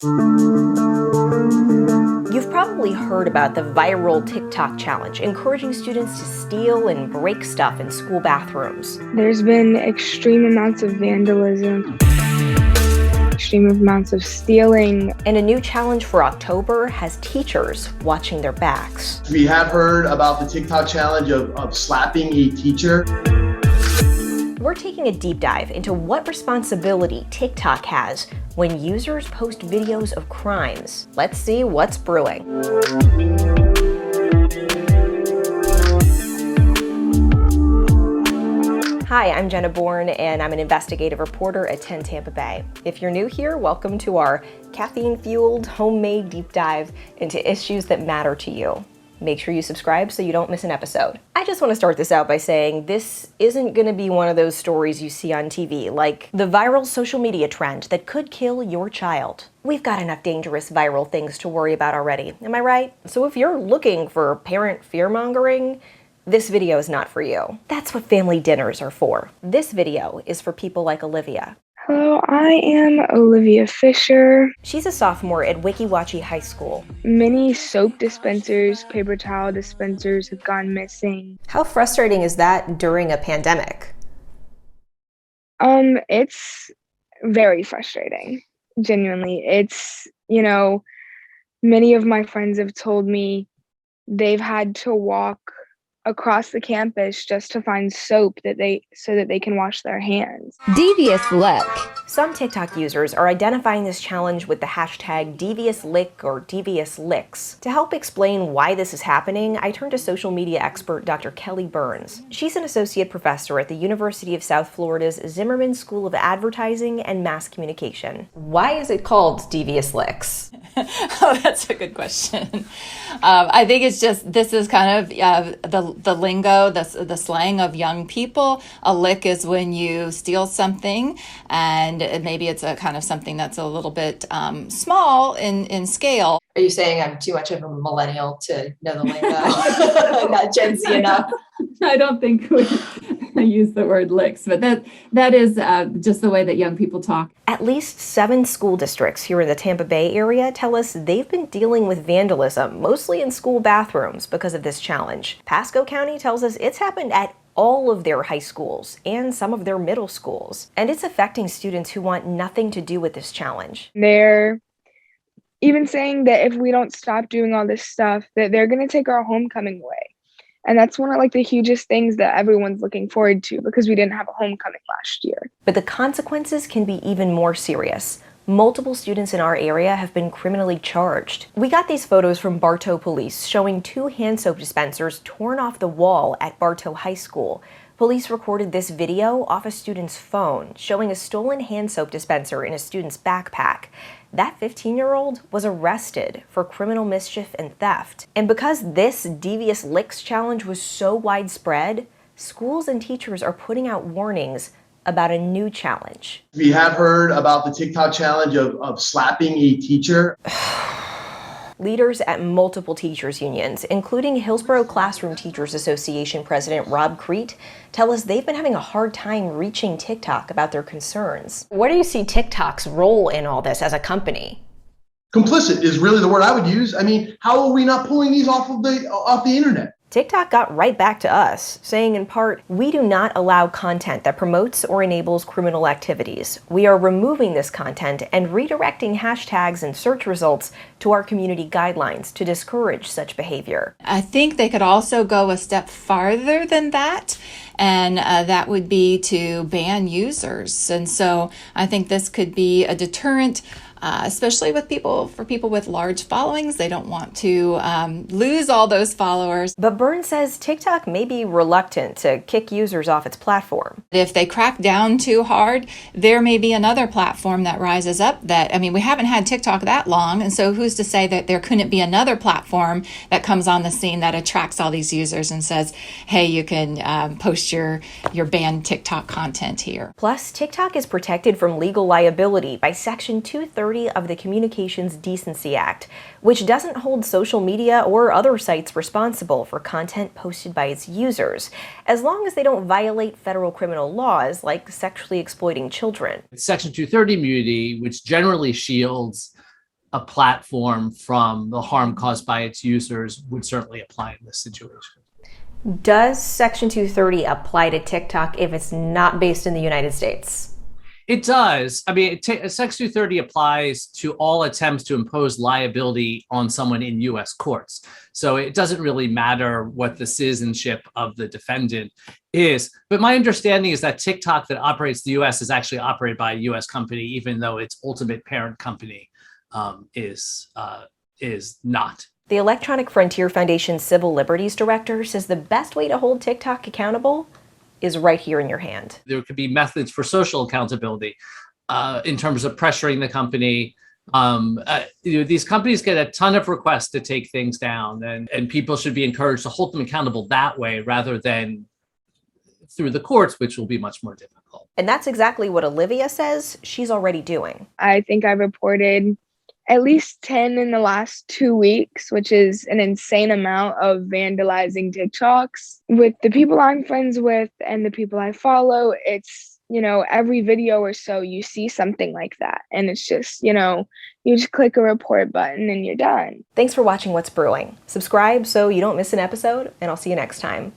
You've probably heard about the viral TikTok challenge, encouraging students to steal and break stuff in school bathrooms. There's been extreme amounts of vandalism, extreme amounts of stealing. And a new challenge for October has teachers watching their backs. We have heard about the TikTok challenge of slapping a teacher. We're taking a deep dive into what responsibility TikTok has when users post videos of crimes. Let's see what's brewing. Hi, I'm Jenna Bourne, and I'm an investigative reporter at 10 Tampa Bay. If you're new here, welcome to our caffeine-fueled, homemade deep dive into issues that matter to you. Make sure you subscribe so you don't miss an episode. I just want to start this out by saying this isn't going to be one of those stories you see on TV, like the viral social media trend that could kill your child. We've got enough dangerous viral things to worry about already, am I right? So if you're looking for parent fear-mongering, this video is not for you. That's what family dinners are for. This video is for people like Olivia. Hello, I am Olivia Fisher. She's a sophomore at Wikiwachi High School. Many soap dispensers, paper towel dispensers have gone missing. How frustrating is that during a pandemic? It's very frustrating. Genuinely. It's, many of my friends have told me they've had to walk across the campus just to find soap so that they can wash their hands. Devious lick. Some TikTok users are identifying this challenge with the hashtag devious lick or devious licks. To help explain why this is happening, I turned to social media expert Dr. Kelly Burns. She's an associate professor at the University of South Florida's Zimmerman School of Advertising and Mass Communication. Why is it called devious licks? Oh, that's a good question. I think it's just, this is kind of the lingo, the slang of young people. A lick is when you steal something, and maybe it's a kind of something that's a little bit small in scale. Are you saying I'm too much of a millennial to know the lingo? I'm not Gen Z enough. I don't think we use the word licks, but that is just the way that young people talk. At least 7 school districts here in the Tampa Bay area tell us they've been dealing with vandalism, mostly in school bathrooms, because of this challenge. Pasco County tells us it's happened at all of their high schools and some of their middle schools, and it's affecting students who want nothing to do with this challenge. They're even saying that if we don't stop doing all this stuff, that they're going to take our homecoming away. And that's one of the hugest things that everyone's looking forward to, because we didn't have a homecoming last year. But the consequences can be even more serious. Multiple students in our area have been criminally charged. We got these photos from Bartow police showing 2 hand soap dispensers torn off the wall at Bartow High School. Police recorded this video off a student's phone, showing a stolen hand soap dispenser in a student's backpack. That 15-year-old was arrested for criminal mischief and theft. And because this devious licks challenge was so widespread, schools and teachers are putting out warnings about a new challenge. We have heard about the TikTok challenge of slapping a teacher. Leaders at multiple teachers' unions, including Hillsborough Classroom Teachers Association President Rob Crete, tell us they've been having a hard time reaching TikTok about their concerns. What do you see TikTok's role in all this as a company? Complicit is really the word I would use. I mean, how are we not pulling these off the internet? TikTok got right back to us, saying in part, "We do not allow content that promotes or enables criminal activities. We are removing this content and redirecting hashtags and search results to our community guidelines to discourage such behavior." I think they could also go a step farther than that, and that would be to ban users. And so I think this could be a deterrent, especially for people with large followings. They don't want to lose all those followers. But Burns says TikTok may be reluctant to kick users off its platform. If they crack down too hard, there may be another platform that rises up we haven't had TikTok that long, and so who's to say that there couldn't be another platform that comes on the scene that attracts all these users and says, hey, you can post your banned TikTok content here. Plus, TikTok is protected from legal liability by Section 230 of the Communications Decency Act, which doesn't hold social media or other sites responsible for content posted by its users, as long as they don't violate federal criminal laws like sexually exploiting children. Section 230 immunity, which generally shields a platform from the harm caused by its users would certainly apply in this situation. Does Section 230 apply to TikTok if it's not based in the United States? It does. I mean, Section 230 applies to all attempts to impose liability on someone in U.S. courts. So it doesn't really matter what the citizenship of the defendant is. But my understanding is that TikTok that operates in the U.S. is actually operated by a U.S. company, even though its ultimate parent company is not. The Electronic Frontier Foundation Civil Liberties Director says the best way to hold TikTok accountable is right here in your hand. There could be methods for social accountability in terms of pressuring the company. These companies get a ton of requests to take things down, and people should be encouraged to hold them accountable that way rather than through the courts, which will be much more difficult. And that's exactly what Olivia says she's already doing. I think I reported at least 10 in the last 2 weeks, which is an insane amount of vandalizing TikToks. With the people I'm friends with and the people I follow, it's, every video or so you see something like that. And it's just, you just click a report button and you're done. Thanks for watching What's Brewing. Subscribe so you don't miss an episode, and I'll see you next time.